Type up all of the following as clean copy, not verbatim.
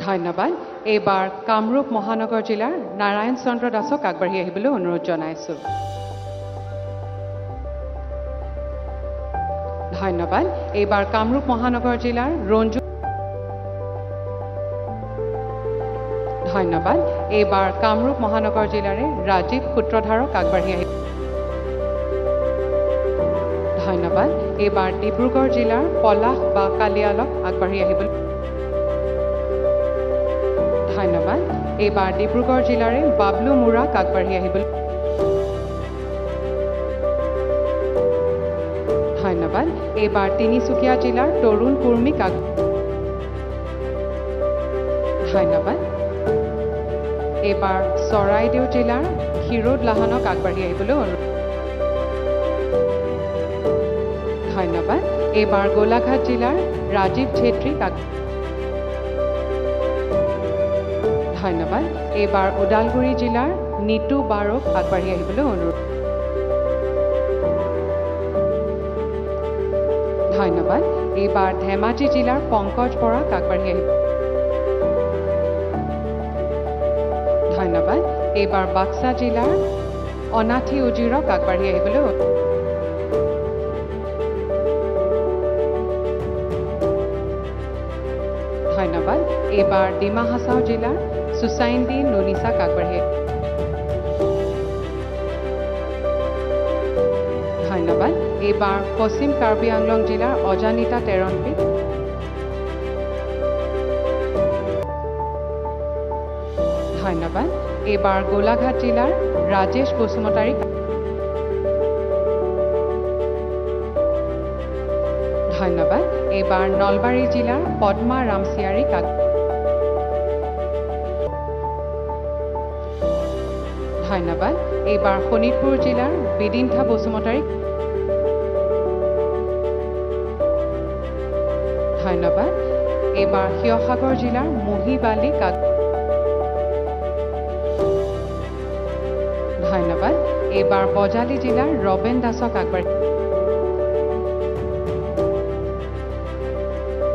ধন্যবাদ। এইবাৰ কামৰূপ মহানগৰ জিলাৰ নাৰায়ণ চন্দ্ৰ দাসক আগবাঢ়ি আহিবলৈ অনুৰোধ জনাইছো। ধন্যবাদ। এইবাৰ কামৰূপ মহানগৰ জিলাৰ ৰঞ্জু। ধন্যবাদ। এইবাৰ কামৰূপ মহানগৰ জিলাৰে ৰাজীৱ সূত্ৰধাৰক আগবাঢ়ি আহিব। ধন্যবাদ। এইবাৰ ডিব্ৰুগড় জিলাৰ পলাশ বা কালিয়ালক আগবাঢ়ি আহিবলৈ। ধন্যবাদ। এইবাৰ ডিব্ৰুগড় জিলাৰে বাবলু মুৰাক আগবাঢ়ি আহিবলৈ। ধন্যবাদ। এইবাৰ তিনিচুকীয়া জিলাৰ তৰুণ কুৰ্মীক ধন্যবাদ। এইবাৰ চৰাইদেউ জিলাৰ ক্ষীৰোদ লাহানক আগবাঢ়ি আহিবলৈ অনুৰোধ। ধন্যবাদ। এইবাৰ গোলাঘাট জিলাৰ ৰাজীৱ ছেত্ৰীক ধন্যবাদ। এইবাৰ ওদালগুৰি জিলাৰ নিতু বাৰক আগবাঢ়ি আহিবলৈ অনুৰোধ। ধন্যবাদ। এইবাৰ ধেমাজি জিলাৰ পংকজ বৰাক আগবাঢ়ি আহিব। ধন্যবাদ। এইবাৰ বাক্সা জিলাৰ অনাথি উজিৰক আগবাঢ়ি আহিবলৈ। ধন্যবাদ। এইবাৰ ডিমা হাছাও জিলাৰ সুচাইন্দী ননিছাক আগবাঢ়ি। ধন্যবাদ। এইবাৰ পশ্চিম কাৰ্বি আংলং জিলাৰ অজানিতা তেৰণপীক। ধন্যবাদ। এইবাৰ গোলাঘাট জিলাৰ ৰাজেশ বসুমতাৰীক। ধন্যবাদ। এইবাৰ নলবাৰী জিলাৰ পদ্মা ৰামচিয়াৰীক। ধন্যবাদ। এইবাৰ শোণিতপুৰ জিলাৰ বিদিন্থা বসুমতাৰীক। ধন্যবাদ। এইবাৰ শিৱসাগৰ জিলাৰ মহিবালিক। ধন্যবাদ। এইবাৰ বজালী জিলাৰ ৰবেন দাসক আগবাঢ়ি।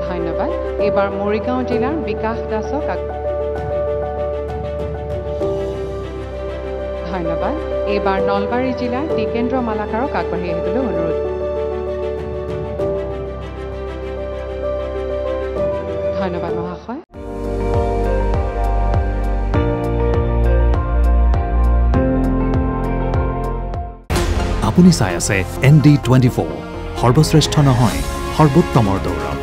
ধন্যবাদ। এইবাৰ মৰিগাঁও জিলাৰ বিকাশ দাসক। ধন্যবাদ। এইবাৰ নলবাৰী জিলাৰ টিকেন্দ্ৰ মালাকাৰক আগবাঢ়ি আহিবলৈ অনুৰোধ। ধন্যবাদ মহাশয়। আপুনি চাই আছে ND24, সৰ্বশ্ৰেষ্ঠ নহয় সৰ্বোত্তমৰ দৌৰত।